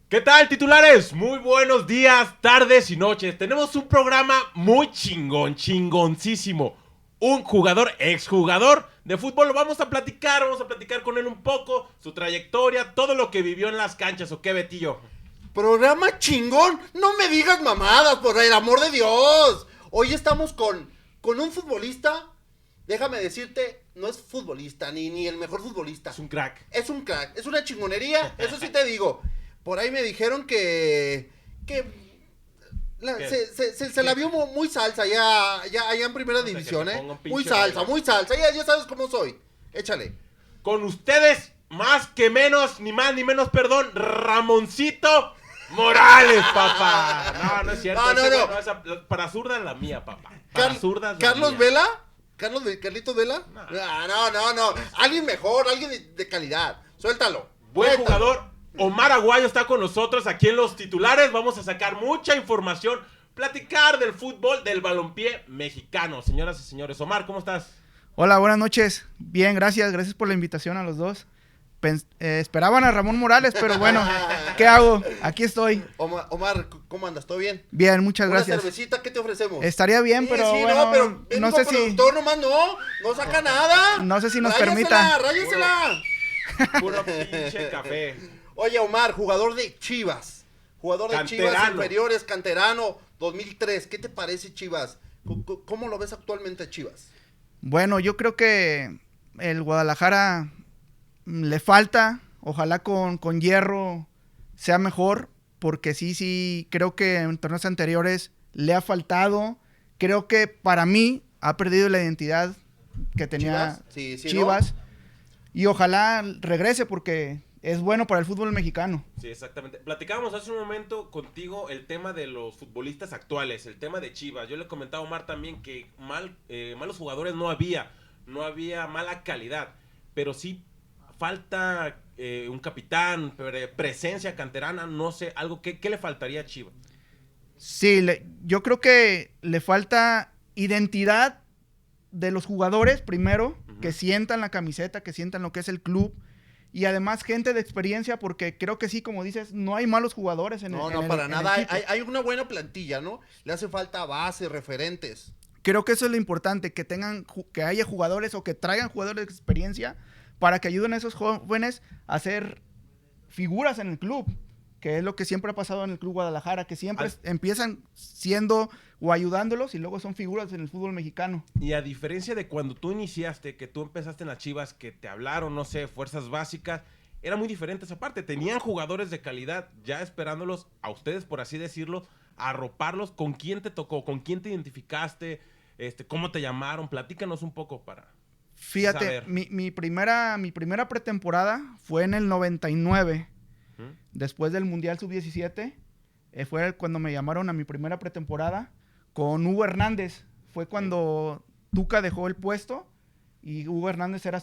¿Qué tal, titulares? Muy buenos días, tardes y noches. Tenemos un programa muy chingoncísimo. Un jugador, exjugador de fútbol. Vamos a platicar con él un poco, su trayectoria, todo lo que vivió en las canchas. ¿O qué, Betillo? Programa chingón. No me digas mamadas, por el amor de Dios. Hoy estamos con un futbolista. Déjame decirte, no es futbolista, ni el mejor futbolista. Es un crack. Es un crack, es una chingonería, eso sí te digo. Por ahí me dijeron que se la vio muy salsa allá en primera división, Muy salsa, ya sabes cómo soy. Échale. Con ustedes, más que menos, ni más ni menos, perdón, Ramoncito Morales, papá. No es cierto. No. Para zurda la mía, papá. ¿Carlos mía. Vela? ¿Carlitos Vela? No. Alguien mejor, alguien de calidad. Suéltalo. Buen jugador. Omar Aguayo está con nosotros aquí en los titulares. Vamos a sacar mucha información, platicar del fútbol, del balompié mexicano. Señoras y señores, Omar, ¿cómo estás? Hola, buenas noches. Bien, gracias por la invitación a los dos. Esperaban a Ramón Morales, pero bueno, ¿qué hago? Aquí estoy. Omar, ¿cómo andas? ¿Todo bien? Bien, muchas gracias. ¿Una cervecita? ¿Qué te ofrecemos? Estaría bien, pero bueno, no sé si... no saca nada. No sé si nos permita. Ráyasela. Puro pinche café. Oye, Omar, jugador de Chivas. Chivas inferiores, canterano, 2003. ¿Qué te parece Chivas? ¿Cómo lo ves actualmente Chivas? Bueno, yo creo que el Guadalajara le falta. Ojalá con Hierro sea mejor, porque sí, creo que en torneos anteriores le ha faltado. Creo que para mí ha perdido la identidad que tenía Chivas. ¿No? Y ojalá regrese porque es bueno para el fútbol mexicano. Sí, exactamente. Platicábamos hace un momento contigo el tema de los futbolistas actuales, el tema de Chivas. Yo le comentaba a Omar también que malos jugadores no había mala calidad, pero sí falta un capitán, presencia canterana, no sé, algo. ¿Qué le faltaría a Chivas? Sí, yo creo que le falta identidad de los jugadores primero, que sientan la camiseta, que sientan lo que es el club, y además gente de experiencia, porque creo que sí, como dices, no hay malos jugadores en el equipo. No, para nada, hay una buena plantilla, ¿no? Le hace falta base, referentes. Creo que eso es lo importante, que haya jugadores o que traigan jugadores de experiencia para que ayuden a esos jóvenes a ser figuras en el club, que es lo que siempre ha pasado en el Club Guadalajara, que siempre empiezan siendo o ayudándolos y luego son figuras en el fútbol mexicano. Y a diferencia de cuando tú iniciaste, que tú empezaste en las Chivas, que te hablaron, no sé, fuerzas básicas, era muy diferente esa parte. Tenían jugadores de calidad ya esperándolos a ustedes, por así decirlo, a arroparlos. ¿Con quién te tocó? ¿Con quién te identificaste? ¿Cómo te llamaron? Platícanos un poco para... Fíjate, mi primera pretemporada fue en el 99, después del Mundial Sub-17, fue cuando me llamaron a mi primera pretemporada con Hugo Hernández. Fue cuando Tuca dejó el puesto y Hugo Hernández era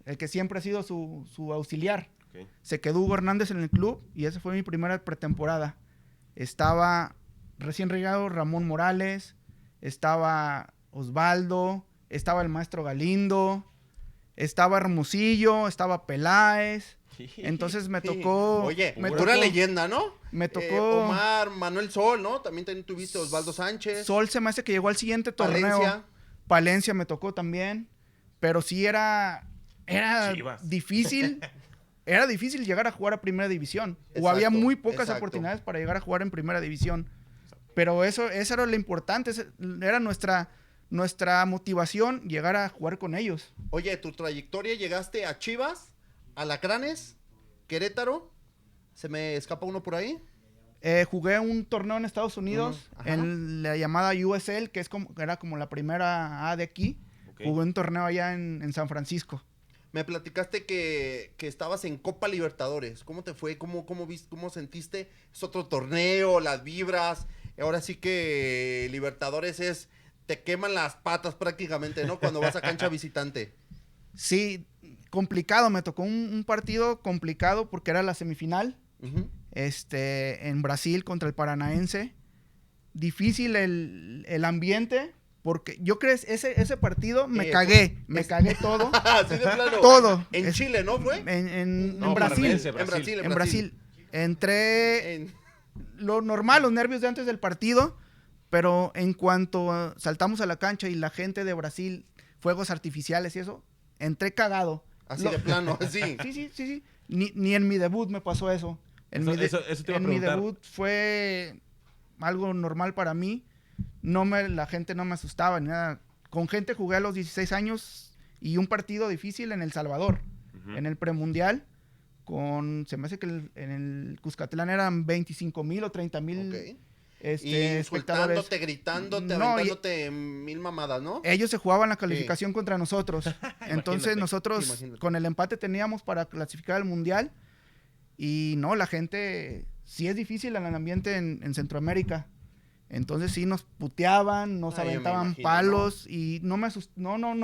el que siempre ha sido su auxiliar. Okay. Se quedó Hugo Hernández en el club y esa fue mi primera pretemporada. Estaba recién llegado Ramón Morales, estaba Osvaldo, estaba el maestro Galindo, estaba Hermosillo, estaba Peláez. Entonces me tocó... Oye, una leyenda, ¿no? Me tocó... Omar, Manuel Sol, ¿no? También tuviste Osvaldo Sánchez. Sol se me hace que llegó al siguiente torneo. Palencia me tocó también. Pero sí era difícil. Era difícil llegar a jugar a primera división. O había muy pocas oportunidades para llegar a jugar en primera división. Pero eso era lo importante. Era nuestra motivación, llegar a jugar con ellos. Oye, tu trayectoria, llegaste a Chivas, Alacranes, Querétaro, ¿se me escapa uno por ahí? Jugué un torneo en Estados Unidos, en la llamada USL, que era como la primera A de aquí. Okay. Jugué un torneo allá en San Francisco. Me platicaste que estabas en Copa Libertadores. ¿Cómo te fue? ¿Cómo viste? ¿Cómo sentiste? Es otro torneo, las vibras. Ahora sí que Libertadores te queman las patas prácticamente, ¿no? Cuando vas a cancha visitante. Sí, complicado. Me tocó un partido complicado porque era la semifinal. En Brasil contra el Paranaense. Difícil el ambiente, porque yo creo que ese partido me cagué todo. Así de plano. Todo. En Chile, ¿no fue? En Brasil. En Brasil. En Brasil. Entré lo normal, los nervios de antes del partido, pero en cuanto saltamos a la cancha y la gente de Brasil, fuegos artificiales y eso, entré cagado. Así de plano, sí. Sí. Ni en mi debut me pasó eso. Eso te iba a preguntar. Mi debut fue algo normal para mí. La gente no me asustaba ni nada. Con gente jugué a los 16 años y un partido difícil en El Salvador, en el premundial. Se me hace que en el Cuscatlán eran 25,000 o 30,000 y espectadores. insultándote, gritándote, aventándote mil mamadas, ¿no? Ellos se jugaban la calificación contra nosotros. Entonces nosotros con el empate teníamos para clasificar al Mundial. Y no, la gente, sí es difícil el ambiente en Centroamérica. Entonces sí nos puteaban, nos aventaban palos, ¿no? Y no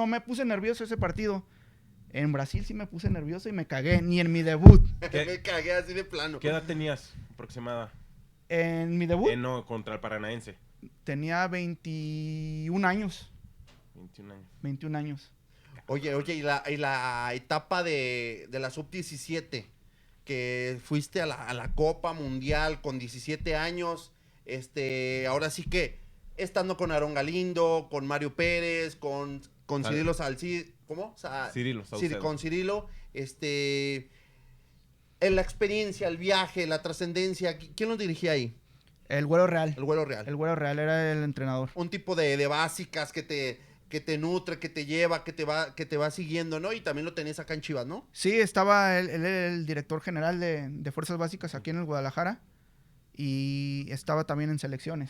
me puse nervioso ese partido. En Brasil sí me puse nervioso y me cagué, ni en mi debut. Me cagué así de plano. ¿Qué edad tenías aproximada? En mi debut. No, contra el Paranaense. Tenía 21 años. 21 años. Oye, y la etapa de la sub-17, que fuiste a la Copa Mundial con 17 años, ahora sí que estando con Aarón Galindo, con Mario Pérez, con Cirilo Salcido, ¿cómo? Cirilo Saucedo. Con Cirilo, en la experiencia, el viaje, la trascendencia, ¿quién nos dirigía ahí? El Güero Real. El Güero Real. El Güero Real era el entrenador. Un tipo de básicas que te nutre, que te lleva, que te va siguiendo, ¿no? Y también lo tenés acá en Chivas, ¿no? Sí, estaba él el director general de Fuerzas Básicas aquí en el Guadalajara y estaba también en selecciones.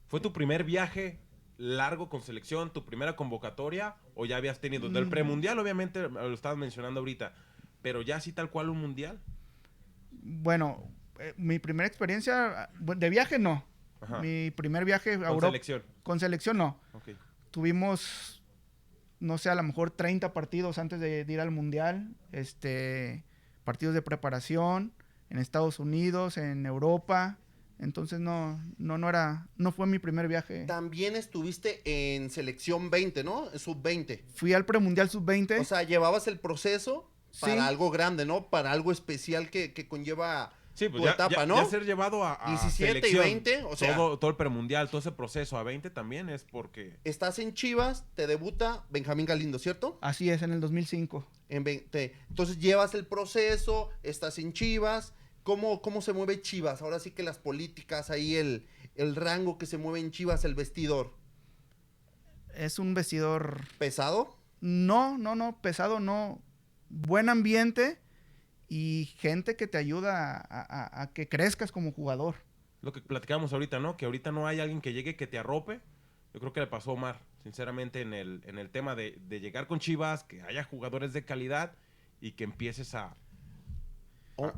¿Fue tu primer viaje largo con selección, tu primera convocatoria o ya habías tenido? Del premundial obviamente lo estabas mencionando ahorita, pero ya así tal cual un mundial. Bueno, mi primera experiencia de viaje no. Ajá. Mi primer viaje a Europa. Selección. Con selección no. Okay. Tuvimos, no sé, a lo mejor 30 partidos antes de ir al Mundial. Partidos de preparación en Estados Unidos, en Europa. Entonces no fue mi primer viaje. También estuviste en selección 20, ¿no? Sub-20. Fui al premundial sub-20. O sea, llevabas el proceso para algo grande, ¿no? Para algo especial que conlleva... Sí, pues tu etapa, ¿no? Ya ser llevado a 17 selección, y 20, o sea... Todo el premundial, todo ese proceso a 20 también es porque... Estás en Chivas, te debuta Benjamín Galindo, ¿cierto? Así es, en el 2005. Entonces llevas el proceso, estás en Chivas. ¿Cómo se mueve Chivas? Ahora sí que las políticas, ahí el rango que se mueve en Chivas, el vestidor. ¿Es un vestidor... ¿Pesado? No, pesado no. Buen ambiente... y gente que te ayuda a que crezcas como jugador. Lo que platicábamos ahorita, ¿no? Que ahorita no hay alguien que llegue que te arrope. Yo creo que le pasó a Omar, sinceramente, en el tema de llegar con Chivas, que haya jugadores de calidad y que empieces a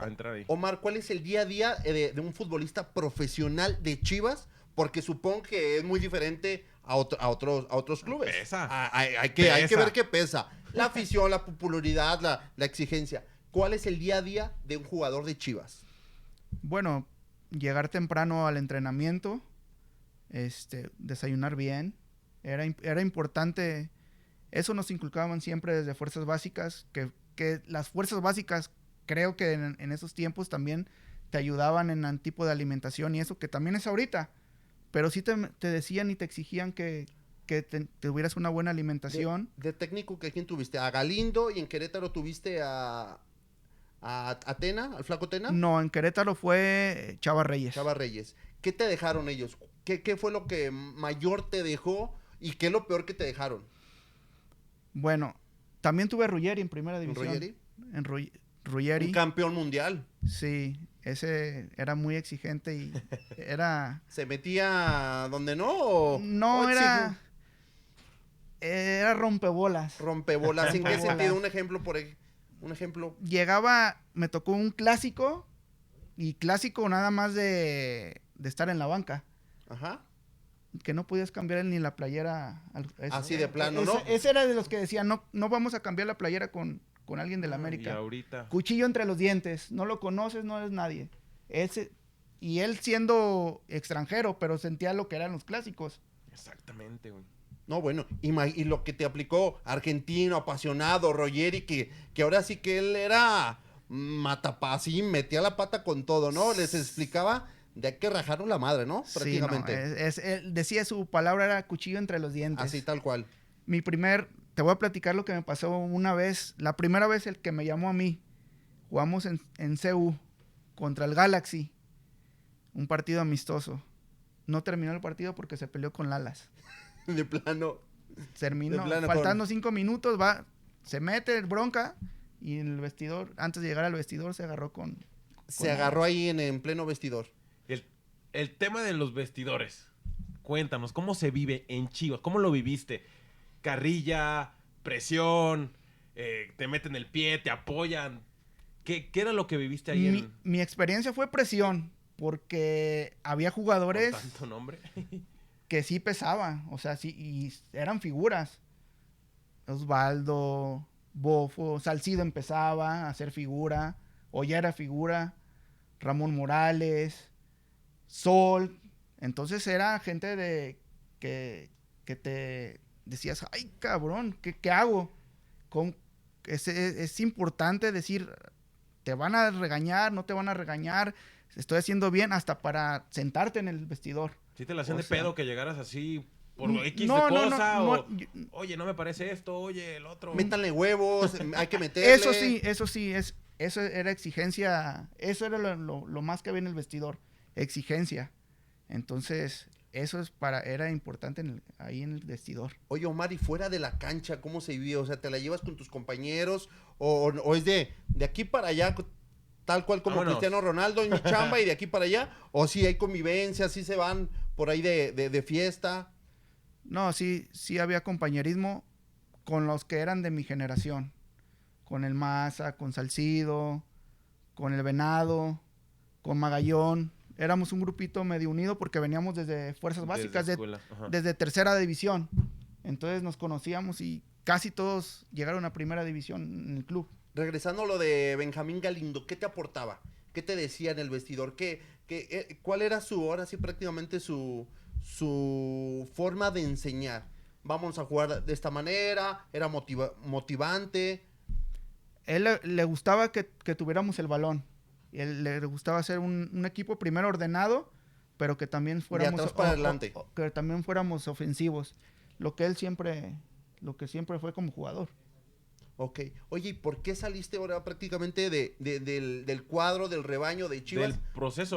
entrar ahí. Omar, ¿cuál es el día a día de un futbolista profesional de Chivas? Porque supongo que es muy diferente a otros clubes. Pesa. Hay que ver qué pesa. La afición, la popularidad, la exigencia. ¿Cuál es el día a día de un jugador de Chivas? Bueno, llegar temprano al entrenamiento, desayunar bien. Era importante, eso nos inculcaban siempre desde Fuerzas Básicas, que las Fuerzas Básicas creo que en esos tiempos también te ayudaban en el tipo de alimentación y eso, que también es ahorita. Pero sí te decían y te exigían que tuvieras una buena alimentación. ¿De técnico que quién tuviste? ¿A Galindo y en Querétaro tuviste a Tena, al Flaco Tena? No, en Querétaro fue Chava Reyes. Chava Reyes. ¿Qué te dejaron ellos? ¿Qué fue lo que mayor te dejó y qué es lo peor que te dejaron? Bueno, también tuve a Ruggeri en primera división. ¿Ruggeri? En Ruggeri. Un campeón mundial. Sí, ese era muy exigente y era... ¿Se metía donde no? No, era rompebolas. Rompebolas. ¿En qué sentido? Un ejemplo. Llegaba, me tocó un clásico, y clásico nada más de estar en la banca. Ajá. Que no podías cambiar ni la playera. Así de plano, ¿no? Ese era de los que decían, no vamos a cambiar la playera con alguien de la América. Y ahorita... Cuchillo entre los dientes, no lo conoces, no eres nadie. Y él siendo extranjero, pero sentía lo que eran los clásicos. Exactamente, güey. No, bueno, y lo que te aplicó argentino, apasionado, Ruggeri, que ahora sí que él era así metía la pata con todo, ¿no? Les explicaba de hay que rajaron la madre, ¿no? Prácticamente. Sí, no, decía su palabra era cuchillo entre los dientes. Así, tal cual. Te voy a platicar lo que me pasó una vez. La primera vez el que me llamó a mí, jugamos en CU contra el Galaxy, un partido amistoso. No terminó el partido porque se peleó con Lalas. De plano. Terminó, faltando 5 minutos, se mete bronca y en el vestidor, antes de llegar al vestidor, se agarró Se agarró ahí en pleno vestidor. El tema de los vestidores. Cuéntanos, ¿cómo se vive en Chivas? ¿Cómo lo viviste? Carrilla, presión, te meten el pie, te apoyan. ¿Qué era lo que viviste ahí? Mi experiencia fue presión, porque había jugadores... ¿Con tanto nombre? Que sí pesaban, o sea, sí, y eran figuras. Osvaldo, Bofo, Salcido empezaba a ser figura, o ya era figura, Ramón Morales, Sol. Entonces era gente que te decías, ay cabrón, ¿qué hago? Es importante decir, te van a regañar, no te van a regañar, estoy haciendo bien, hasta para sentarte en el vestidor. ¿Sí te la hacían de pedo que llegaras así por X de cosa? Oye, no me parece esto, oye, el otro. Métanle huevos, hay que meterle. Eso era exigencia, eso era lo más que había en el vestidor, exigencia. Entonces, era importante ahí en el vestidor. Oye, Omar, y fuera de la cancha, ¿cómo se vive? O sea, ¿te la llevas con tus compañeros? ¿O es de aquí para allá, tal cual como Cristiano Ronaldo en mi chamba y de aquí para allá? ¿O sí hay convivencia, sí se van por ahí de fiesta? No, sí había compañerismo con los que eran de mi generación. Con el Maza, con Salcido, con el Venado, con Magallón. Éramos un grupito medio unido porque veníamos desde fuerzas básicas, desde tercera división. Entonces nos conocíamos y casi todos llegaron a primera división en el club. Regresando a lo de Benjamín Galindo, ¿qué te aportaba? ¿Qué te decía en el vestidor? ¿Cuál era ahora sí prácticamente su forma de enseñar? Vamos a jugar de esta manera, era motivante. Él le gustaba que tuviéramos el balón. Él le gustaba hacer un equipo primero ordenado, pero que también fuéramos... De atrás para adelante. Que también fuéramos ofensivos. Lo que siempre fue como jugador. Ok. Oye, ¿y por qué saliste ahora prácticamente del cuadro, del rebaño de Chivas?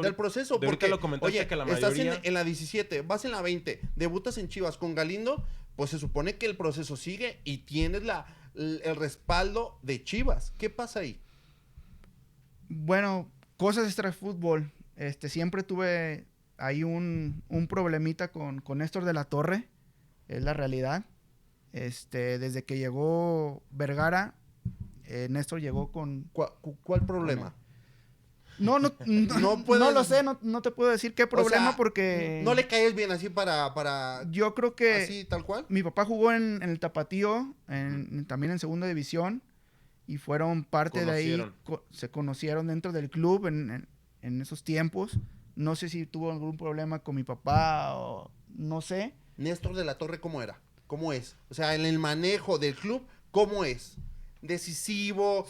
Del proceso. Porque, lo comentaste, oye, que la mayoría... estás en la 17, vas en la 20, debutas en Chivas con Galindo, pues se supone que el proceso sigue y tienes el respaldo de Chivas. ¿Qué pasa ahí? Bueno, cosas extra fútbol. Siempre tuve ahí un problemita con Néstor de la Torre, es la realidad. Desde que llegó Vergara, Néstor llegó con... ¿Cuál problema? No lo sé, no te puedo decir qué problema, o sea, porque... ¿No le caes bien así para...? Yo creo que... ¿Así, tal cual? Mi papá jugó en el Tapatío, también en segunda división, y fueron parte de ahí, se conocieron dentro del club en esos tiempos. No sé si tuvo algún problema con mi papá o no sé. Néstor de la Torre, ¿cómo era? ¿Cómo es? O sea, en el manejo del club, ¿cómo es? Decisivo,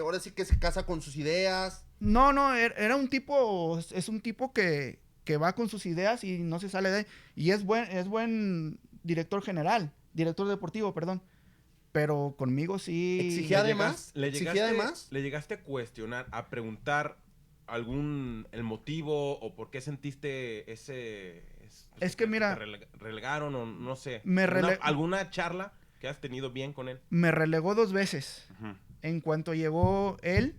ahora sí que se casa con sus ideas. No, era un tipo, es un tipo que va con sus ideas y no se sale de ahí. Y es buen director deportivo, perdón. Pero conmigo sí... ¿Exigía además? ¿Le llegaste a cuestionar, a preguntar el motivo o por qué sentiste es que mira... relegaron o no sé. ¿Alguna charla que has tenido bien con él? Me relegó 2 veces. Uh-huh. En cuanto llegó él,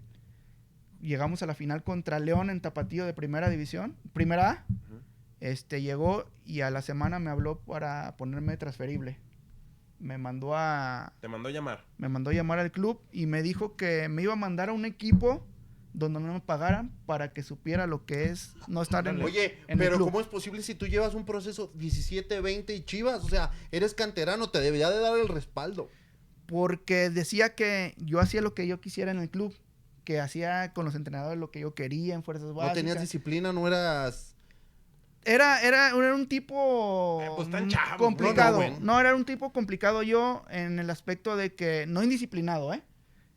llegamos a la final contra León en Tapatío de primera división, primera A. Uh-huh. Llegó y a la semana me habló para ponerme transferible. ¿Te mandó a llamar? Me mandó a llamar al club y me dijo que me iba a mandar a un equipo donde no me pagaran para que supiera lo que es no estar en Oye, pero ¿cómo es posible si tú llevas un proceso 17, 20 y Chivas? O sea, eres canterano, te debería de dar el respaldo. Porque decía que yo hacía lo que yo quisiera en el club, que hacía con los entrenadores lo que yo quería en fuerzas básicas. ¿No tenías disciplina? ¿No eras...? Era un tipo pues tan chavo, complicado. No, era un tipo complicado yo en el aspecto de que no indisciplinado,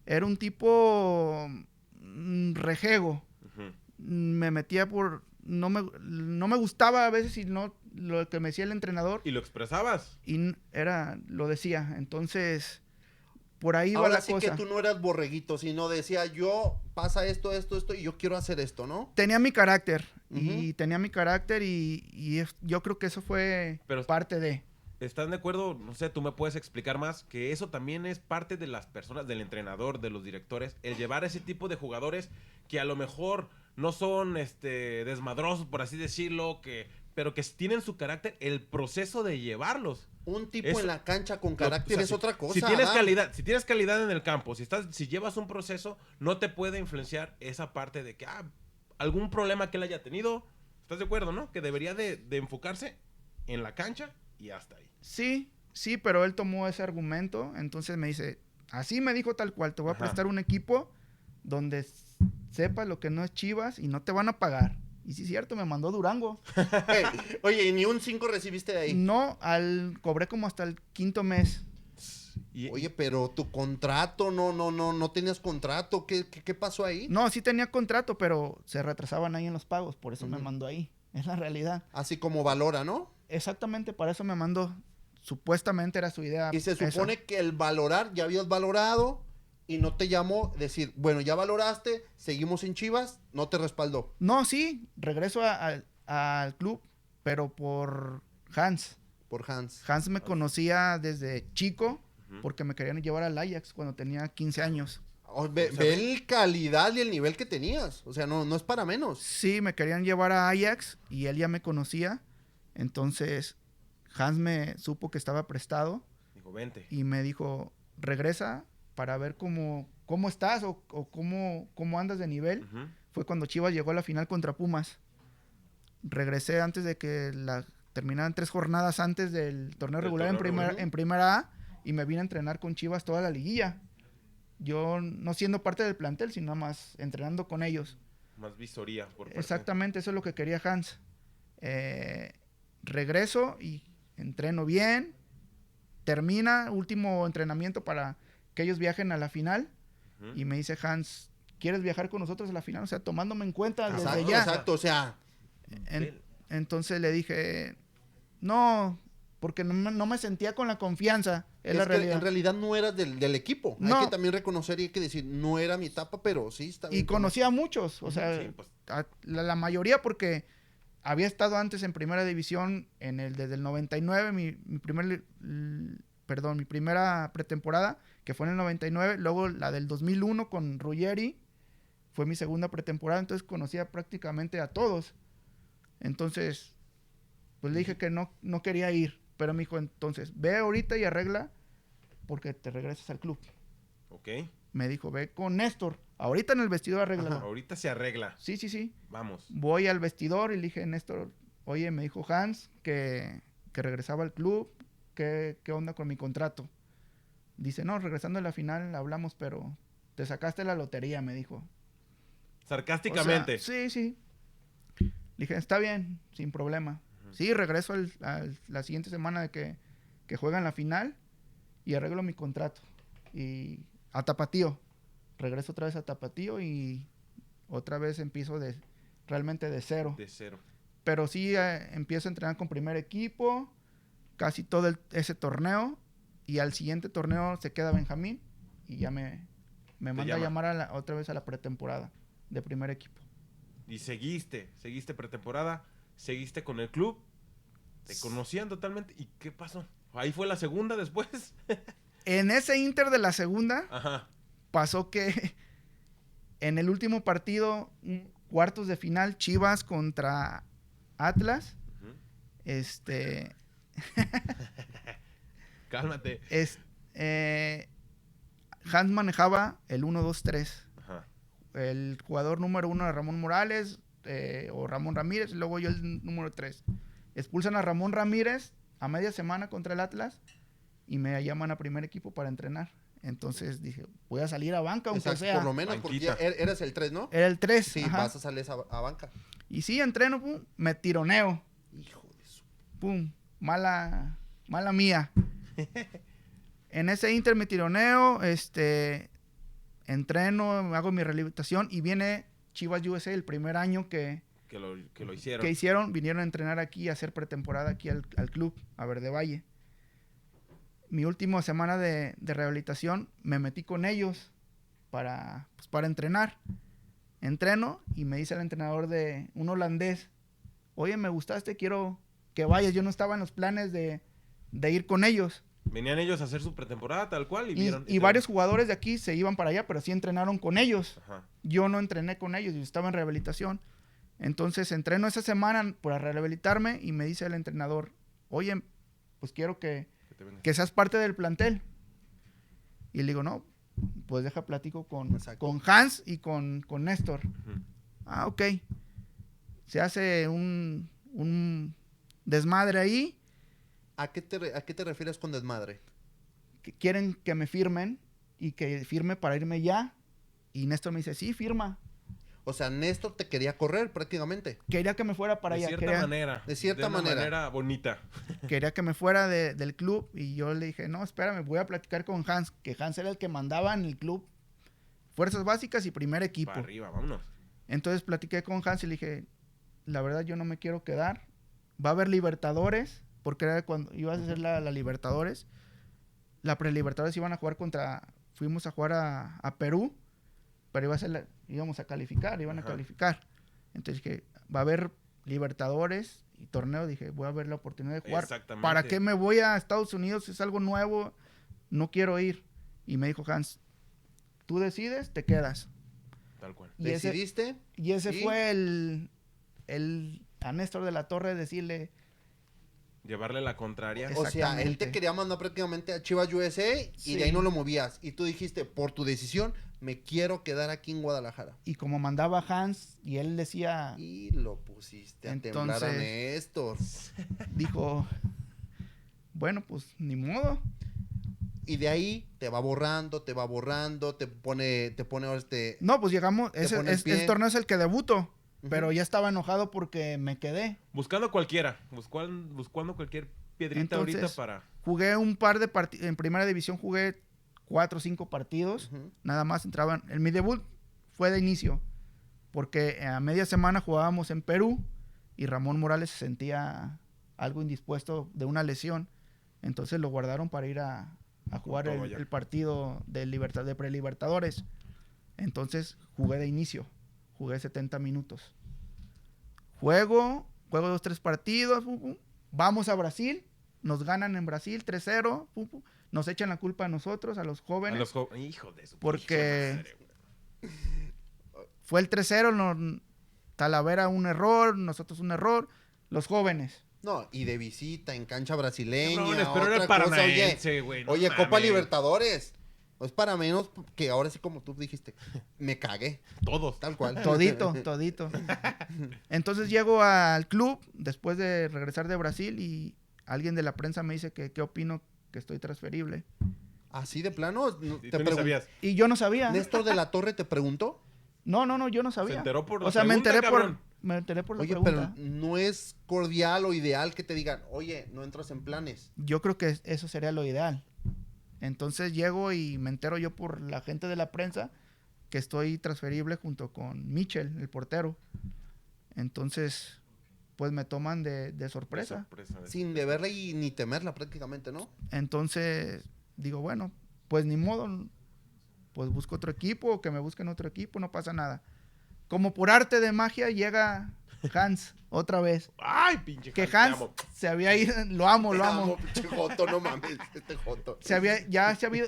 Era un tipo rejego. Ujú. Me metía por... No me gustaba a veces y no lo que me decía el entrenador. ¿Y lo expresabas? Y lo decía. Entonces, por ahí va Ahora la sí cosa. que tú no eras borreguito, sino decía, yo pasa esto, y yo quiero hacer esto, ¿no? Tenía mi carácter. Ujú. Y tenía mi carácter yo creo que eso fue Pero- parte de... ¿Están de acuerdo? No sé, tú me puedes explicar más, que eso también es parte de las personas, del entrenador, de los directores, el llevar ese tipo de jugadores que a lo mejor no son desmadrosos, por así decirlo, pero que tienen su carácter, el proceso de llevarlos. Un tipo Eso- en la cancha con O carácter sea, es otra cosa. Si tienes Adán. si tienes calidad en el campo, si llevas un proceso, no te puede influenciar esa parte de que algún problema que él haya tenido. ¿Estás de acuerdo, no? Que debería de enfocarse en la cancha y hasta ahí. Sí, pero él tomó ese argumento. Entonces me dice, así me dijo tal cual, te voy a Ajá. prestar un equipo donde sepas lo que no es Chivas y no te van a pagar. Y sí, es cierto, me mandó Durango. Oye, y ni un 5 recibiste de ahí. No, cobré como hasta el 5º mes. Oye, pero tu contrato, no tenías contrato. ¿Qué pasó ahí? No, sí tenía contrato, pero se retrasaban ahí en los pagos, por eso me Ujú. mandó ahí. Es la realidad. Así como valora, ¿no? Exactamente, para eso me mandó. Supuestamente era su idea. Y se esa. supone que el valorar, ya habías valorado y no te llamó decir, bueno, ya valoraste, seguimos en Chivas, no te respaldó. No, sí, regreso al club, pero por Hans. Por Hans. Hans me conocía desde chico Ujú. porque me querían llevar al Ajax cuando tenía 15 años. Ve O sea, el calidad y el nivel que tenías. O sea, no es para menos. Sí, me querían llevar a Ajax y él ya me conocía. Entonces, Hans me supo que estaba prestado Dijo, vente. y me dijo, regresa para ver cómo estás o cómo andas de nivel. Ujú. Fue cuando Chivas llegó a la final contra Pumas. Regresé antes de que terminaran 3 jornadas antes del torneo Del regular torneo regular. en primera A y me vine a entrenar con Chivas toda la liguilla. Yo no siendo parte del plantel, sino nada más entrenando con ellos. Más visoría por parte. Exactamente, eso es lo que quería Hans. Regreso y entreno bien. Termina, último entrenamiento para que ellos viajen a la final. Ujú. Y me dice Hans, ¿quieres viajar con nosotros a la final? O sea, tomándome en cuenta desde Exacto, ya. exacto. O sea, Entonces le dije, no, porque no me sentía con la confianza. Es la que realidad. en realidad no eras del equipo. No. Hay que también reconocer y hay que decir, no era mi etapa, pero sí está bien. Y conocía a muchos, o sea, Sí, pues. la mayoría porque había estado antes en primera división desde el 99, mi primera pretemporada, que fue en el 99, luego la del 2001 con Ruggeri, fue mi segunda pretemporada, entonces conocía prácticamente a todos. Entonces, pues le dije que no quería ir, pero me dijo, entonces, ve ahorita y arregla porque te regresas al club. Ok. Me dijo, ve con Néstor, ahorita en el vestidor arréglalo. Ahorita se arregla. Sí. Vamos. Voy al vestidor y le dije, Néstor, oye, me dijo Hans que regresaba al club, ¿qué onda con mi contrato? Dice, no, regresando a la final hablamos, pero te sacaste la lotería, me dijo. Sarcásticamente. O sea, sí. Le dije, está bien, sin problema. Sí, regreso la siguiente semana de que juegan la final y arreglo mi contrato. Y a Tapatío. Regreso otra vez a Tapatío y otra vez empiezo realmente de cero. De cero. Pero sí empiezo a entrenar con primer equipo, casi todo ese torneo. Y al siguiente torneo se queda Benjamín y ya me manda a llama. llamar otra vez a la pretemporada de primer equipo. Y seguiste pretemporada, seguiste con el club, te conocían totalmente. ¿Y qué pasó? Ahí fue la segunda después. En ese inter de la segunda Ajá. pasó que en el último partido, cuartos de final, Chivas contra Atlas, Ujú. Cálmate. Hans manejaba el 1-2-3. Ajá. El jugador número 1 era Ramón Morales o Ramón Ramírez, y luego yo el número 3. Expulsan a Ramón Ramírez a media semana contra el Atlas y me llaman a primer equipo para entrenar. Entonces dije, voy a salir a banca, aunque Exacto, sea. por lo menos, porque ya Banquita. eres el 3, ¿no? Era el 3. Sí, vas a salir a banca. Y sí, entreno, pum, me tironeo. Hijo de su... Pum, mala mía. En ese inter me tironeo, entreno, hago mi rehabilitación y viene Chivas USA el primer año que lo hicieron. Que hicieron, vinieron a entrenar aquí, a hacer pretemporada aquí al club, a Verde Valle. Mi última semana de rehabilitación me metí con ellos para entrenar. Entreno y me dice el entrenador de un holandés, oye, me gustaste, quiero que vayas. Yo no estaba en los planes de ir con ellos. Venían ellos a hacer su pretemporada tal cual y vieron. Y varios jugadores de aquí se iban para allá, pero sí entrenaron con ellos. Ajá. Yo no entrené con ellos, yo estaba en rehabilitación. Entonces entreno esa semana para rehabilitarme y me dice el entrenador, oye, pues quiero que seas parte del plantel. Y le digo, no, pues deja platico con Hans y con Néstor. Uh-huh. Ah, ok. Se hace un desmadre ahí. ¿A qué te refieres con desmadre? Que quieren que me firmen y que firme para irme ya. Y Néstor me dice, sí, firma. O sea, Néstor te quería correr prácticamente. Quería que me fuera para allá. De cierta manera bonita. Quería que me fuera del club y yo le dije, no, espérame, voy a platicar con Hans, que Hans era el que mandaba en el club fuerzas básicas y primer equipo. Para arriba, vámonos. Entonces platiqué con Hans y le dije, la verdad yo no me quiero quedar. Va a haber Libertadores, porque era cuando ibas a hacer la Libertadores. La pre-Libertadores fuimos a jugar a Perú, pero íbamos a calificar, iban a calificar. Entonces dije, va a haber Libertadores y torneo. Dije, voy a ver la oportunidad de jugar. Exactamente. ¿Para qué me voy a Estados Unidos? Es algo nuevo, no quiero ir. Y me dijo Hans, tú decides, te quedas. Tal cual. Y ¿Decidiste? Y ese fue a Néstor de la Torre decirle... Llevarle la contraria. O sea, él te quería mandar prácticamente a Chivas USA y de ahí no lo movías. Y tú dijiste, por tu decisión, me quiero quedar aquí en Guadalajara. Y como mandaba Hans y él decía... Y lo pusiste a temblar a Néstor. Dijo, bueno, pues ni modo. Y de ahí te va borrando, te pone No, pues llegamos, ese torneo es el que debuto. Pero ya estaba enojado porque me quedé. Buscando cualquiera. Buscando cualquier piedrita. Entonces, ahorita para... Jugué un par de partidos. En primera división jugué 4 o 5 partidos. Nada más entraban. Mi debut fue de inicio. Porque a media semana jugábamos en Perú. Y Ramón Morales se sentía algo indispuesto de una lesión. Entonces lo guardaron para ir a jugar el partido de pre-Libertadores. Entonces jugué de inicio. Jugué 70 minutos. Juego 2, 3 partidos. Vamos a Brasil. Nos ganan en Brasil 3-0. Nos echan la culpa a nosotros, a los jóvenes. Hijo de su porque fue el 3-0. Talavera un error. Nosotros un error. Los jóvenes. No, y de visita en cancha brasileña. Cabrones, pero era el Paranaense, güey. Oye, Copa Libertadores. No es para menos que ahora sí, como tú dijiste, me cagué. Todos. Tal cual. Todito. Entonces llego al club después de regresar de Brasil y alguien de la prensa me dice que qué opino que estoy transferible. ¿Así de plano? ¿Y tú no sabías? Y yo no sabía. ¿Néstor de la Torre te preguntó? No, yo no sabía. Se enteró por la pregunta, me enteré por la pregunta. pregunta. Pero no es cordial o ideal que te digan, oye, no entras en planes. Yo creo que eso sería lo ideal. Entonces llego y me entero yo por la gente de la prensa que estoy transferible junto con Michel, el portero. Entonces, pues me toman de sorpresa. Sin deberla y ni temerla prácticamente, ¿no? Entonces, digo, bueno, pues ni modo. Pues busco otro equipo o que me busquen otro equipo, no pasa nada. Como por arte de magia llega Hans otra vez. Ay, pinche que Hans se había ido, lo amo. Pinche Joto, no mames, este Joto.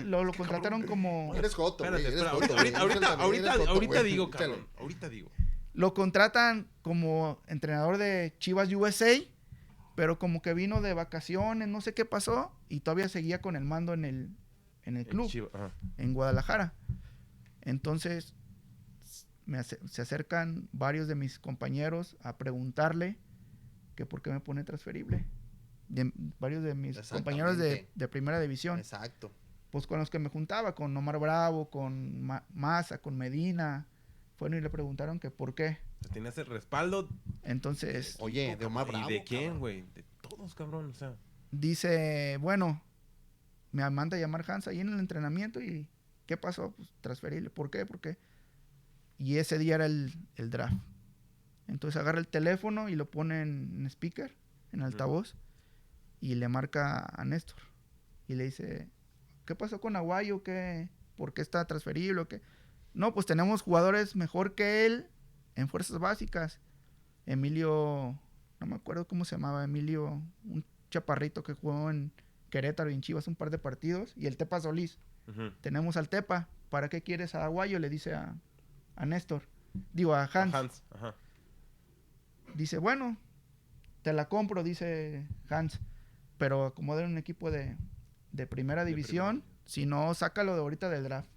Lo contrataron como... Eres Joto, ahorita digo, cabrón, ahorita digo. Lo contratan como entrenador de Chivas USA, pero como que vino de vacaciones, no sé qué pasó, y todavía seguía con el mando en el club, en Guadalajara. Entonces se acercan varios de mis compañeros a preguntarle que por qué me pone transferible. Varios de mis compañeros de primera división. Exacto. Pues con los que me juntaba, con Omar Bravo, con Maza, con Medina, fueron y le preguntaron que por qué. ¿Tenías el respaldo? Entonces... Oye, de Omar Bravo. ¿Y de quién, güey? De todos, cabrón, o sea. Dice, bueno, me manda a llamar Hans ahí en el entrenamiento y ¿Qué pasó? Pues transferirle. ¿Por qué? Y ese día era el draft. Entonces agarra el teléfono y lo pone en speaker, en altavoz, y le marca a Néstor. Y le dice, ¿qué pasó con Aguayo? ¿Por qué está transferible? ¿O qué? No, pues tenemos jugadores mejor que él en fuerzas básicas. Emilio, no me acuerdo cómo se llamaba, Emilio, un chaparrito que jugó en Querétaro y en Chivas un par de partidos, y el Tepa Solís. Tenemos al Tepa, ¿para qué quieres a Aguayo? Le dice a Néstor, digo a Hans. Ajá. Dice, bueno, te la compro, dice Hans, pero acomodar un equipo de primera división, si no, sácalo de ahorita del draft.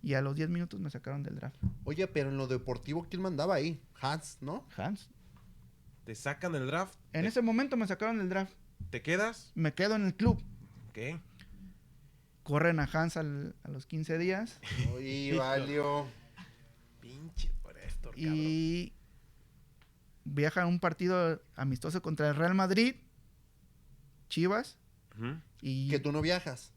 Y a los 10 minutos me sacaron del draft. Oye, pero en lo deportivo, ¿quién mandaba ahí? Hans, ¿no? Hans. ¿Te sacan del draft? En ese momento me sacaron del draft. ¿Te quedas? Me quedo en el club. ¿Qué? Corren a Hans a los 15 días. Oye, valió. Pinche por esto, cabrón. Y viaja a un partido amistoso contra el Real Madrid, Chivas. Y Que tú no viajas.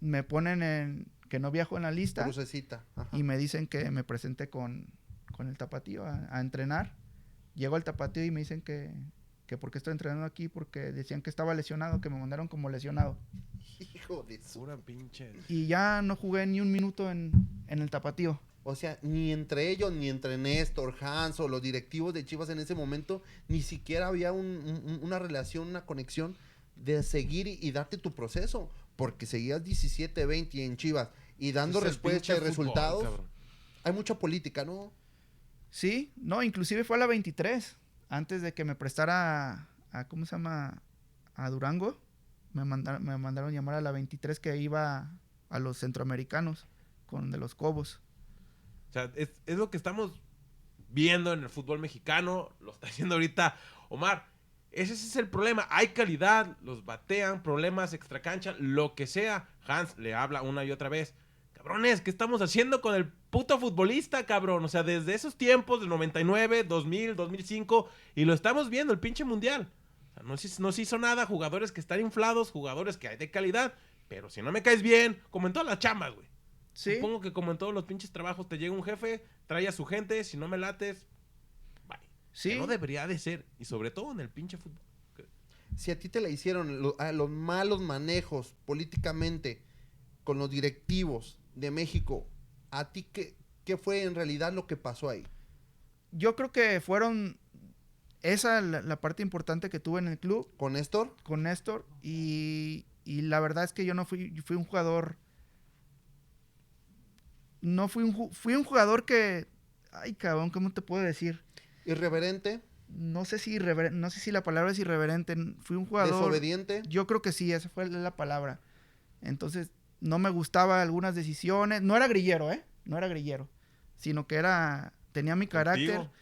me ponen en que no viajo en la lista. Crucecita. Ajá. Y me dicen que me presente con el Tapatío a entrenar. Llego al Tapatío y me dicen que por qué estoy entrenando aquí, porque decían que estaba lesionado, que me mandaron como lesionado. Hijo de su... Pura pinche. Y ya no jugué ni un minuto en el Tapatío. O sea, ni entre ellos, ni entre Néstor, Hans o los directivos de Chivas en ese momento, ni siquiera había una relación, una conexión de seguir y darte tu proceso. Porque seguías 17-20 en Chivas y dando respuesta y resultados. Fútbol, hay mucha política, ¿no? Sí, no, inclusive fue a la 23. Antes de que me prestara a ¿cómo se llama? A Durango. Me mandaron llamar a la 23 que iba a los centroamericanos con de los Cobos. O sea, es lo que estamos viendo en el fútbol mexicano. Lo está haciendo ahorita Omar. Ese es el problema. Hay calidad, los batean, problemas extracancha, lo que sea. Hans le habla una y otra vez. Cabrones, ¿qué estamos haciendo con el puto futbolista, cabrón? O sea, desde esos tiempos, del 99, 2000, 2005, y lo estamos viendo, el pinche mundial. O sea, no se hizo nada, jugadores que están inflados, jugadores que hay de calidad, pero si no me caes bien, como en todas las chambas, güey. ¿Sí? Supongo que como en todos los pinches trabajos te llega un jefe, trae a su gente, si no me lates, bye. Sí. Que no debería de ser, y sobre todo en el pinche fútbol. Si a ti te la hicieron los malos manejos políticamente con los directivos de México, ¿a ti qué fue en realidad lo que pasó ahí? Yo creo que fueron esa la parte importante que tuve en el club. ¿Con Néstor? Con Néstor, y la verdad es que yo no fui un jugador... No fui un jugador que... Ay, cabrón, ¿cómo te puedo decir? ¿Irreverente? No sé si la palabra es irreverente. Fui un jugador... ¿Desobediente? Yo creo que sí, esa fue la palabra. Entonces, no me gustaban algunas decisiones. No era grillero, No era grillero. Sino que tenía mi carácter. ¿Contigo?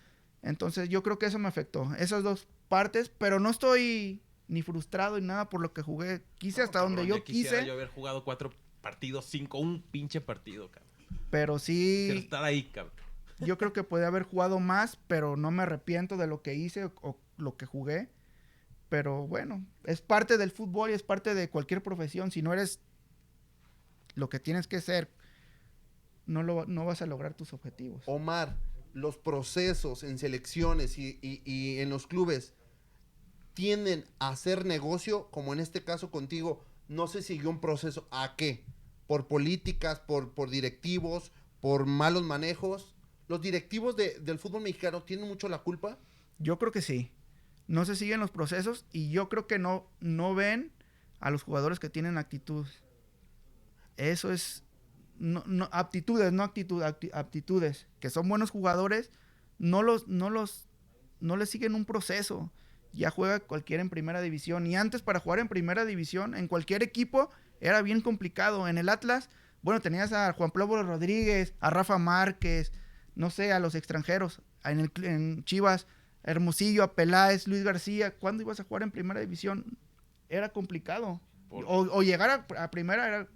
Entonces, yo creo que eso me afectó. Esas dos partes, pero no estoy ni frustrado ni nada por lo que jugué. Quise hasta donde yo quise. Yo haber jugado 4 partidos, 5, un pinche partido, cabrón. Pero sí... Quiero estar ahí, cabrón. Yo creo que podía haber jugado más, pero no me arrepiento de lo que hice o lo que jugué. Pero bueno, es parte del fútbol y es parte de cualquier profesión. Si no eres lo que tienes que ser, no vas a lograr tus objetivos. Omar, los procesos en selecciones y en los clubes tienden a hacer negocio, como en este caso contigo, no se siguió un proceso. ¿A qué? ¿Por políticas, por directivos, por malos manejos? ¿Los directivos del fútbol mexicano tienen mucho la culpa? Yo creo que sí. No se siguen los procesos y yo creo que no ven a los jugadores que tienen actitud. Eso es... aptitudes, no actitud, aptitudes. Que son buenos jugadores, no les siguen un proceso. Ya juega cualquiera en primera división. Y antes, para jugar en primera división, en cualquier equipo, era bien complicado. En el Atlas, bueno, tenías a Juan Pablo Rodríguez, a Rafa Márquez, no sé, a los extranjeros. En Chivas, Hermosillo, a Peláez, Luis García. ¿Cuándo ibas a jugar en primera división? Era complicado. O llegar a primera era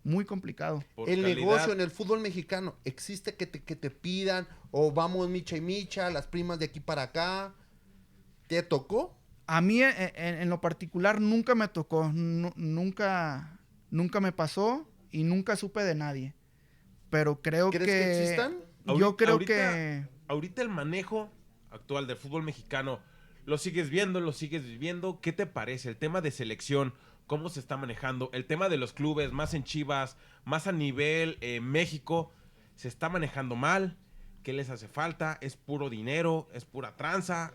muy complicado. El negocio en el fútbol mexicano, ¿existe que te pidan? O vamos micha y micha, las primas de aquí para acá. ¿Te tocó? A mí, en lo particular, nunca me tocó. Nunca me pasó. y nunca supe de nadie. Pero creo ¿Crees que existan? Yo creo que... Ahorita el manejo actual del fútbol mexicano, lo sigues viendo, lo sigues viviendo. ¿Qué te parece? El tema de selección, cómo se está manejando. El tema de los clubes, más en Chivas, más a nivel México, ¿se está manejando mal? ¿Qué les hace falta? ¿Es puro dinero? ¿Es pura tranza?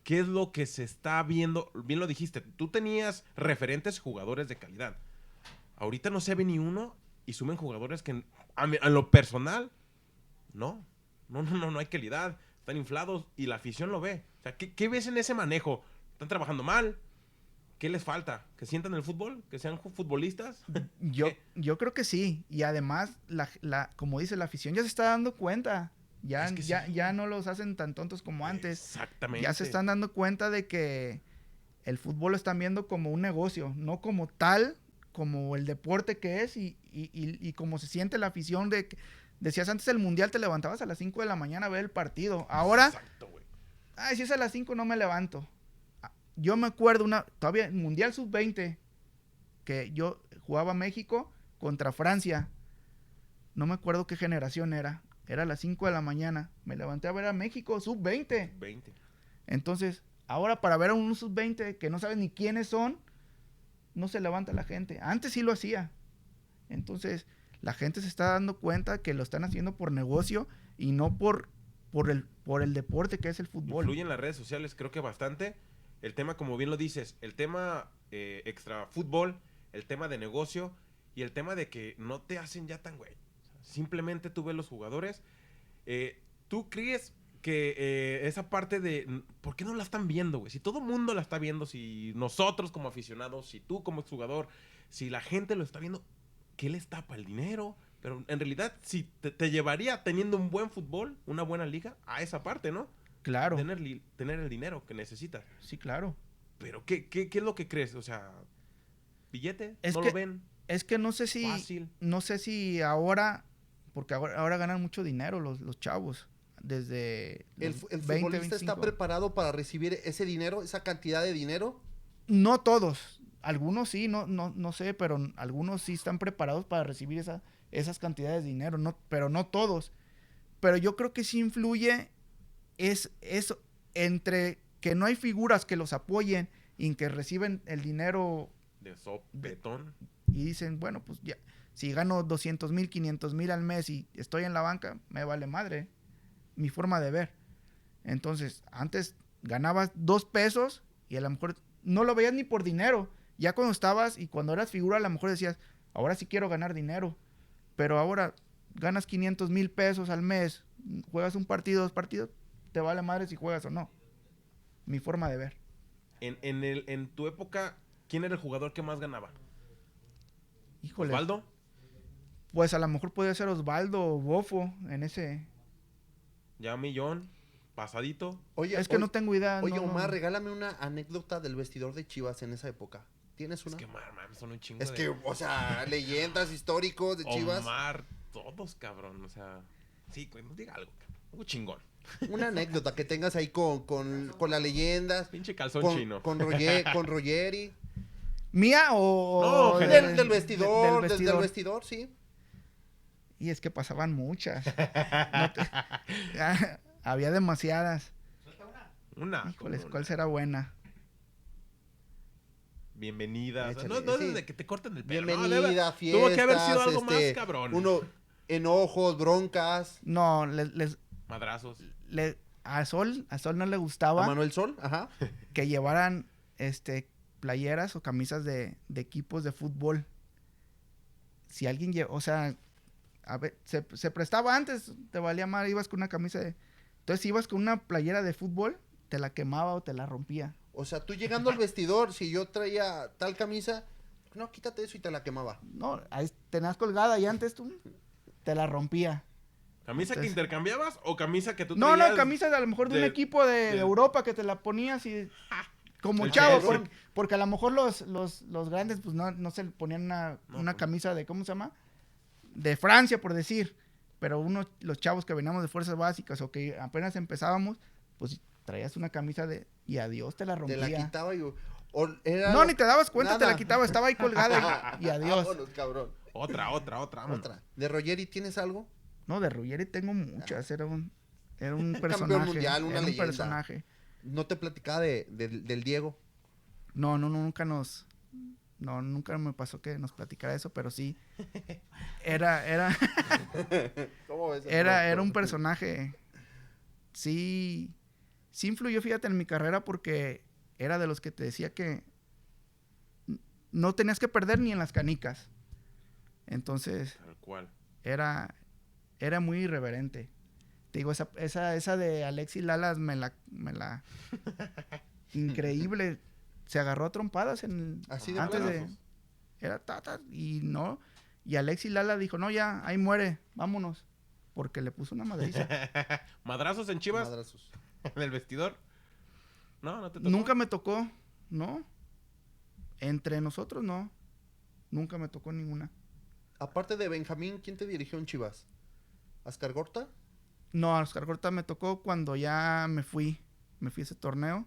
¿Qué es lo que se está viendo? Bien lo dijiste, tú tenías referentes jugadores de calidad. Ahorita no se ve ni uno y sumen jugadores que a lo personal, no hay calidad. Están inflados y la afición lo ve. O sea, ¿qué ves en ese manejo? ¿Están trabajando mal? ¿Qué les falta? ¿Que sientan el fútbol? ¿Que sean futbolistas? Yo creo que sí. Y además, como dice, la afición ya se está dando cuenta. Ya no los hacen tan tontos como antes. Exactamente. Ya se están dando cuenta de que el fútbol lo están viendo como un negocio, no como tal, como el deporte que es y como se siente la afición de que, decías antes del Mundial te levantabas a las 5 de la mañana a ver el partido. Ahora, exacto, güey. Si es a las 5 no me levanto. Yo me acuerdo todavía Mundial Sub-20 que yo jugaba México contra Francia. No me acuerdo qué generación era. Era a las 5 de la mañana. Me levanté a ver a México Sub-20. 20. Entonces, ahora para ver a un Sub-20 que no sabes ni quiénes son, no se levanta la gente. Antes sí lo hacía. Entonces, la gente se está dando cuenta que lo están haciendo por negocio y no por el deporte que es el fútbol. Influyen las redes sociales, creo que bastante. El tema, como bien lo dices, el tema extra fútbol, el tema de negocio y el tema de que no te hacen ya tan güey. Simplemente tú ves los jugadores. ¿Tú crees que esa parte de... ¿Por qué no la están viendo, güey? Si todo el mundo la está viendo, si nosotros como aficionados, si tú como jugador, si la gente lo está viendo, ¿qué les tapa? ¿El dinero? Pero en realidad, si te llevaría teniendo un buen fútbol, una buena liga, a esa parte, ¿no? Claro. Tener el dinero que necesitas. Sí, claro. Pero, ¿qué es lo que crees? O sea, ¿billete? ¿No lo ven? Es que no sé si... Fácil. No sé si ahora... Porque ahora ganan mucho dinero los chavos. Desde ¿El 20, futbolista 25. está preparado para recibir ese dinero, esa cantidad de dinero? No todos. Algunos sí, no sé, pero algunos sí están preparados para recibir esas cantidades de dinero, pero no todos. Pero yo creo que sí influye es eso entre que no hay figuras que los apoyen y que reciben el dinero De sopetón. y dicen, bueno, pues ya, si gano 200,000, 500,000 al mes y estoy en la banca, me vale madre. Mi forma de ver. Entonces, antes ganabas 2 pesos y a lo mejor no lo veías ni por dinero. Ya cuando estabas y cuando eras figura, a lo mejor decías, ahora sí quiero ganar dinero. Pero ahora ganas 500,000 pesos al mes, juegas un partido, 2 partidos, te vale madre si juegas o no. Mi forma de ver. En tu época, ¿quién era el jugador que más ganaba? Híjole. ¿Osvaldo? Pues a lo mejor podía ser Osvaldo o Bofo en ese... Ya millón, pasadito. Oye, es que no tengo idea. Oye, no, Omar, regálame una anécdota del vestidor de Chivas en esa época. ¿Tienes una? Es que, man, son un chingo Es que, o sea, leyendas históricos de Chivas. Omar, todos, cabrón, o sea... Sí, no diga algo, cabrón. Algo chingón. Una anécdota que tengas ahí con las leyendas. Pinche calzón chino. Con Ruggeri. ¿Mía o...? No, Del vestidor, del vestidor, sí. Y es que pasaban muchas. Había demasiadas. Una. Híjoles, ¿cuál será buena? Bienvenida. Échale, No es sí. de que te corten el pelo. Bienvenida, no, fiestas. tuvo que haber sido algo más, cabrón. Enojos, broncas. No, Madrazos. a Sol no le gustaba ¿A Manuel Sol? Ajá. que llevaran playeras o camisas de equipos de fútbol. Si alguien o sea, a ver, se prestaba antes, te valía mal, ibas con una camisa de... Entonces, si ibas con una playera de fútbol, te la quemaba o te la rompía. O sea, tú llegando al vestidor, si yo traía tal camisa, no, quítate eso y te la quemaba. No, ahí tenías colgada y antes tú te la rompía. ¿Camisa que intercambiabas o camisa que tú No, traías? camisa a lo mejor de un equipo de Europa que te la ponías y... Como chavo, porque a lo mejor los grandes pues no se ponían una camisa de, ¿cómo se llama? De Francia, por decir. Pero los chavos que veníamos de fuerzas básicas o que apenas empezábamos, pues traías una camisa y adiós, te la rompía. Te la quitaba y... No, ni te dabas cuenta, nada. Te la quitaba, estaba ahí colgada y adiós. Vámonos, cabrón. Otra, vámonos. Otra. ¿De Ruggeri tienes algo? No, de Ruggeri tengo muchas. Era un Campeón personaje. mundial, una era un leyenda. personaje. ¿No te platicaba del Diego? No, nunca me pasó que nos platicara eso, pero sí. Era ¿Cómo ves? era un personaje. Sí influyó, fíjate, en mi carrera porque era de los que te decía que no tenías que perder ni en las canicas. Entonces, Tal cual. era muy irreverente. Te digo, esa de Alexis Lalas me la increíble. Se agarró a trompadas Así de antes de madrazos. era tata y no. Y Alexis Lala dijo, no, ya, ahí muere, vámonos. Porque le puso una madriza. ¿Madrazos en Chivas? Madrazos. ¿En el vestidor? No te tocó. Nunca me tocó, ¿no? Entre nosotros, no. Nunca me tocó ninguna. Aparte de Benjamín, ¿quién te dirigió en Chivas? ¿Ascar Gorta? No, a Oscar Gorta me tocó cuando ya me fui a ese torneo.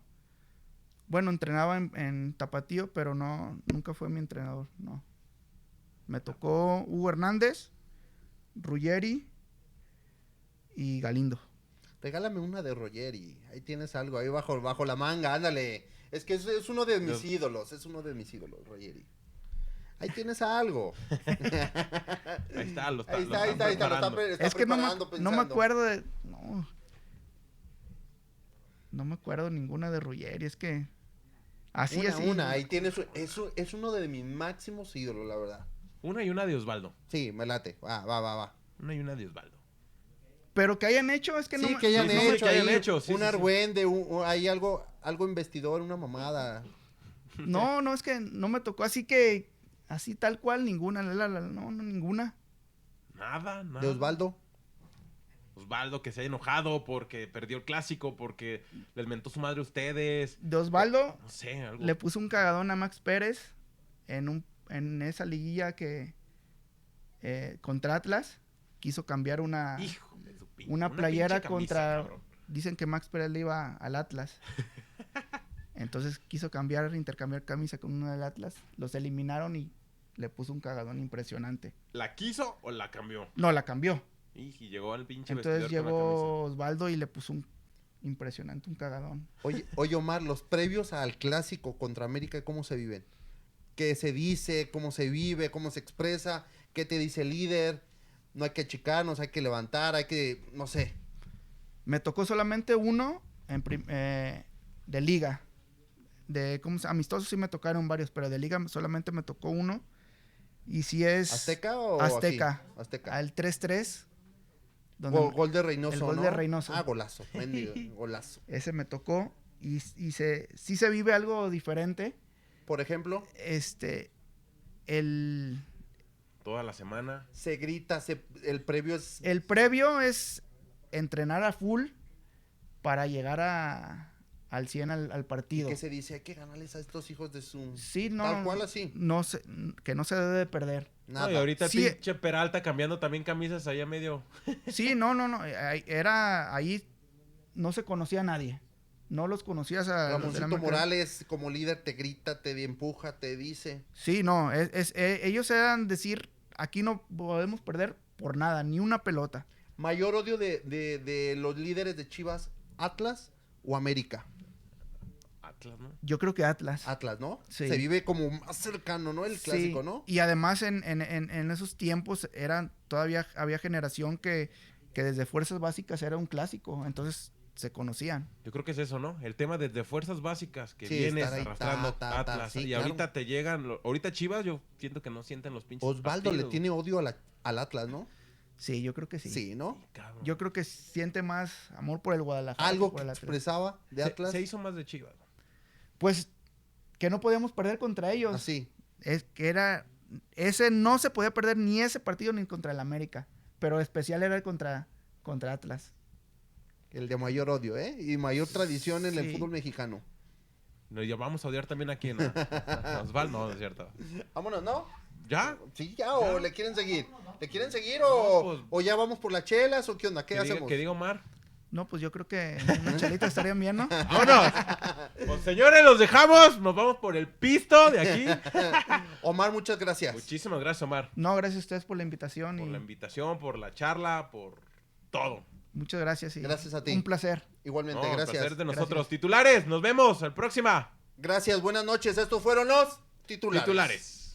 Bueno, entrenaba en Tapatío, pero nunca fue mi entrenador, no. Me tocó Hugo Hernández, Ruggeri y Galindo. Regálame una de Ruggeri.Í tienes algo, ahí bajo la manga, ándale. Es que es uno de mis ídolos, Ruggeri. Ahí tienes algo. Ahí está, lo está Ahí está, preparando. está Es que no preparando, me pensando. acuerdo de... No me acuerdo ninguna de Ruggeri, es que... Así. Ahí tienes, es uno de mis máximos ídolos, la verdad. Una y una de Osvaldo. Sí, me late, va. Una y una de Osvaldo. Pero que hayan hecho, es que no Sí, me... que hayan Sí, hecho, que hayan ahí hecho, sí, un sí, sí. argüende, hay algo investidor, una mamada. No, es que no me tocó así que... Así tal cual, ninguna. No, ninguna. Nada. De Osvaldo. Osvaldo que se haya enojado porque perdió el clásico, porque les mentó su madre a ustedes. De Osvaldo No sé, algo. le puso un cagadón a Max Pérez en esa liguilla que contra Atlas. Quiso cambiar una playera pinche camisa, contra... cabrón. Dicen que Max Pérez le iba al Atlas. Entonces quiso intercambiar camisa con uno del Atlas. Los eliminaron y le puso un cagadón impresionante. ¿La quiso o la cambió? No, la cambió. Y llegó al pinche Entonces vestidor con la llegó Osvaldo y le puso un cagadón. Oye, Omar, los previos al clásico contra América, ¿cómo se viven? ¿Qué se dice? ¿Cómo se vive? ¿Cómo se expresa? ¿Qué te dice el líder? No hay que achicarnos, hay que levantar, no sé. Me tocó solamente uno de liga. Amistosos sí me tocaron varios, pero de liga solamente me tocó uno. Y si es... ¿Azteca o Azteca. aquí? Azteca. Al 3-3. Gol de Reynoso, el gol ¿no? de Reynoso. Golazo, mendigo, golazo. Ese me tocó. Y sí se vive algo diferente. Por ejemplo, Toda la semana. se grita, el previo es... El previo es entrenar a full para llegar al 100 al partido. ¿Qué se dice? Hay que ganarles a estos hijos de su... Sí, no. Tal cual así. Que no se debe de perder. Nada. No, y ahorita Sí. pinche Peralta cambiando también camisas allá medio. Sí, no. Ahí no se conocía a nadie. No los conocías a... los de la Ramoncito América. Morales como líder te grita, te empuja, te dice. Sí, no. Ellos eran decir, aquí no podemos perder por nada, ni una pelota. Mayor odio de los líderes de Chivas, ¿Atlas o América? Atlas, ¿no? Yo creo que Atlas. Atlas, ¿no? Sí. Se vive como más cercano, ¿no? El clásico, Sí, ¿no? y además en esos tiempos todavía había generación que desde fuerzas básicas era un clásico, entonces se conocían. Yo creo que es eso, ¿no? El tema desde fuerzas básicas que Sí, vienes estar ahí, arrastrando Atlas. sí, y claro. ahorita te llegan. Ahorita Chivas, yo siento que no sienten los pinches. Osvaldo le partidos. tiene odio al Atlas, ¿no? Sí, yo creo que sí. Sí, ¿no? Sí, cabrón. Yo creo que siente más amor por el Guadalajara. Algo por que el Atlas. expresaba de Atlas. Se hizo más de Chivas. Pues que no podíamos perder contra ellos. Así. Es que ese no se podía perder ni ese partido ni contra el América, pero especial era el contra Atlas. El de mayor odio, ¿eh? Y mayor tradición en el Sí. fútbol mexicano. No, ya vamos a odiar también aquí, ¿no? A Osvaldo, no es cierto. Vámonos, ¿no? ¿Ya? Sí, ya, o ¿Ya? le quieren seguir. ¿Le quieren seguir No, o, pues- o ya vamos por las chelas o qué onda? ¿Qué Que hacemos? diga Omar. No, pues yo creo que unas chelitas estarían bien, ¿no? ¡Vámonos! Pues señores, los dejamos. Nos vamos por el pisto de aquí. Omar, muchas gracias. Muchísimas gracias, Omar. No, gracias a ustedes por la invitación. Por la invitación, por la charla, por todo. Muchas gracias. Gracias a ti. Un placer. Igualmente, No, gracias. El placer de nosotros. Gracias. Titulares, nos vemos. Al próxima. Gracias, buenas noches. Estos fueron los titulares. Titulares.